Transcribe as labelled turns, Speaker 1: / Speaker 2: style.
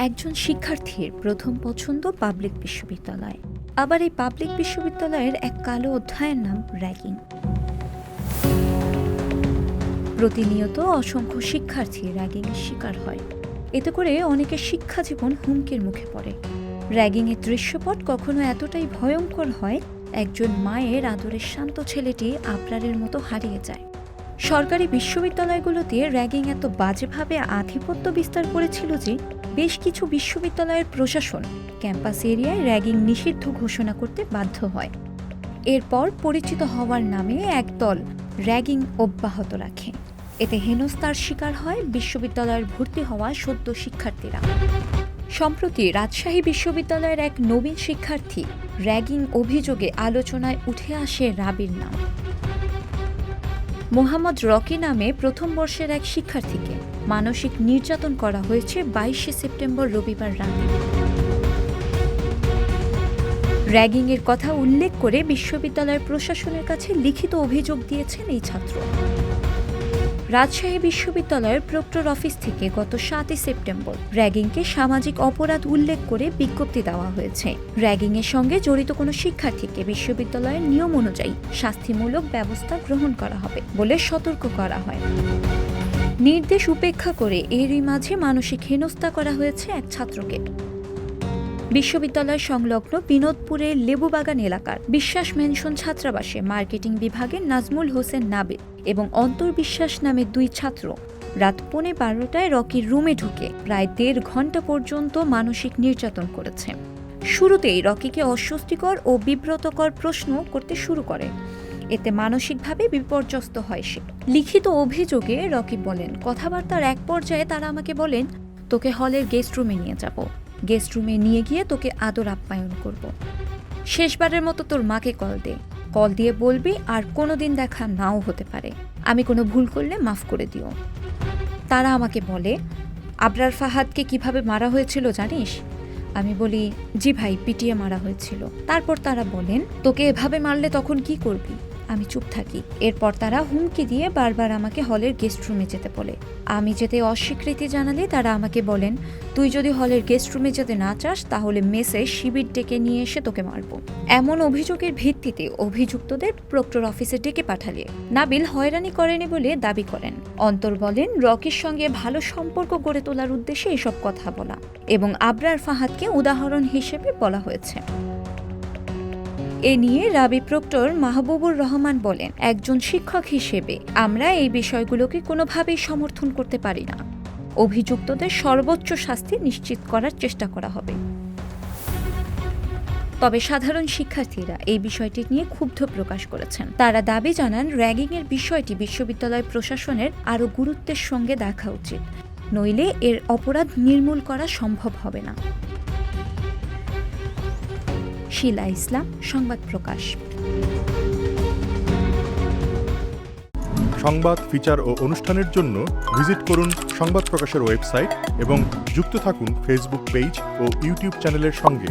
Speaker 1: একজন শিক্ষার্থীর প্রথম পছন্দ পাবলিক বিশ্ববিদ্যালয়। আবার এই পাবলিক বিশ্ববিদ্যালয়ের এক কালো অধ্যায়ের নাম র্যাগিং। প্রতিনিয়ত অসংখ্য শিক্ষার্থী র্যাগিংয়ের শিকার হয়। এতে করে অনেকের শিক্ষা জীবন হুমকির মুখে পড়ে। র্যাগিংয়ের দৃশ্যপট কখনো এতটাই ভয়ঙ্কর হয়, একজন মায়ের আদরের শান্ত ছেলেটি আবরারের মতো হারিয়ে যায়। সরকারি বিশ্ববিদ্যালয়গুলোতে র্যাগিং এত বাজেভাবে আধিপত্য বিস্তার করেছিল যে বেশ কিছু বিশ্ববিদ্যালয়ের প্রশাসন ক্যাম্পাস এরিয়ায় র্যাগিং নিষিদ্ধ ঘোষণা করতে বাধ্য হয়। এরপর পরিচিত হওয়ার নামে একদল র্যাগিং অব্যাহত রাখে। এতে হেনস্থার শিকার হয় বিশ্ববিদ্যালয়ের ভর্তি হওয়া সদ্য শিক্ষার্থীরা। সম্প্রতি রাজশাহী বিশ্ববিদ্যালয়ের এক নবীন শিক্ষার্থী র্যাগিং অভিযোগে আলোচনায় উঠে আসে রাবির নাম। মোহাম্মদ রকি নামে প্রথম বর্ষের এক শিক্ষার্থীকে মানসিক নির্যাতন করা হয়েছে 22শে সেপ্টেম্বর রবিবার রাতে। র্যাগিংয়ের কথা উল্লেখ করে বিশ্ববিদ্যালয়ের প্রশাসনের কাছে লিখিত অভিযোগ দিয়েছেন এই ছাত্র। রাজশাহী বিশ্ববিদ্যালয়ের প্রক্টর অফিস থেকে গত 7 সেপ্টেম্বর র্যাগিংকে সামাজিক অপরাধ উল্লেখ করে বিজ্ঞপ্তি দেওয়া হয়েছে। র্যাগিংয়ের সঙ্গে জড়িত কোনো শিক্ষার্থীকে বিশ্ববিদ্যালয়ের নিয়ম অনুযায়ী শাস্তিমূলক ব্যবস্থা গ্রহণ করা হবে বলে সতর্ক করা হয়। নির্দেশ উপেক্ষা করে এরই মাঝে মানসিক হেনস্থা করা হয়েছে এক ছাত্রকে। বিশ্ববিদ্যালয় সংলগ্ন বিনোদপুরের লেবুবাগান এলাকার বিশ্বাস মেনশন ছাত্রাবাসে মার্কেটিং বিভাগের নাজমুল হোসেন নাবিল এবং অন্তর্বিশ্বাস নামে দুই ছাত্র রাত 12:15টায় রকির রুমে ঢুকে প্রায় 1.5 ঘন্টা পর্যন্ত মানসিক নির্যাতন করেছে। শুরুতেই রকিকে অস্বস্তিকর ও বিব্রতকর প্রশ্ন করতে শুরু করে। এতে মানসিকভাবে বিপর্যস্ত হয় সে। লিখিত অভিযোগে রকি বলেন, কথাবার্তার এক পর্যায়ে তারা আমাকে বলেন, তোকে হলের গেস্ট রুমে নিয়ে যাব, গেস্ট রুমে নিয়ে গিয়ে তোকে আদর আপ্যায়ন করব। শেষবারের মতো তোর মাকে কল দিয়ে বলবি আর কোনোদিন দেখা নাও হতে পারে, আমি কোনো ভুল করলে মাফ করে দিও। তারা আমাকে বলে, আবরার ফাহাদকে কিভাবে মারা হয়েছিল জানিস? আমি বলি, জি ভাই, পিটিয়ে মারা হয়েছিল। তারপর তারা বলেন, তোকে এভাবে মারলে তখন কি করবি? আমি চুপ থাকি। এরপর তারা হুমকি দিয়ে বারবার আমাকে হলের গেস্ট রুমে যেতে বলে। আমি যেতে অস্বীকৃতি জানালে তারা আমাকে বলেন, তুই যদি হলের গেস্ট রুমে যেতে না চাস তাহলে মেসে শিবির ডেকে নিয়ে এসে তোকে মারব। এমন অভিযোগের ভিত্তিতে অভিযুক্তদের প্রক্টর অফিসে ডেকে পাঠালে নাবিল হয়রানি করেনি বলে দাবি করেন। অন্তর বলেন, রকির সঙ্গে ভালো সম্পর্ক গড়ে তোলার উদ্দেশ্যে এসব কথা বলা এবং আবরার ফাহাদকে উদাহরণ হিসেবে বলা হয়েছে। এ নিয়ে রাবি প্রক্টর মাহবুবুর রহমান বলেন, একজন শিক্ষক হিসেবে আমরা এই বিষয়গুলোকে কোনোভাবেই সমর্থন করতে পারি না। অভিযুক্তদের সর্বোচ্চ শাস্তি নিশ্চিত করার চেষ্টা করা হবে। তবে সাধারণ শিক্ষার্থীরা এই বিষয়টি নিয়ে ক্ষুব্ধ প্রকাশ করেছেন। তারা দাবি জানান, র্যাগিংয়ের বিষয়টি বিশ্ববিদ্যালয় প্রশাসনের আরও গুরুত্বের সঙ্গে দেখা উচিত, নইলে এর অপরাধ নির্মূল করা সম্ভব হবে না। শিলা ইসলাম, সংবাদ প্রকাশ।
Speaker 2: সংবাদ, ফিচার ও অনুষ্ঠানের জন্য ভিজিট করুন সংবাদ প্রকাশের ওয়েবসাইট এবং যুক্ত থাকুন ফেসবুক পেজ ও ইউটিউব চ্যানেলের সঙ্গে।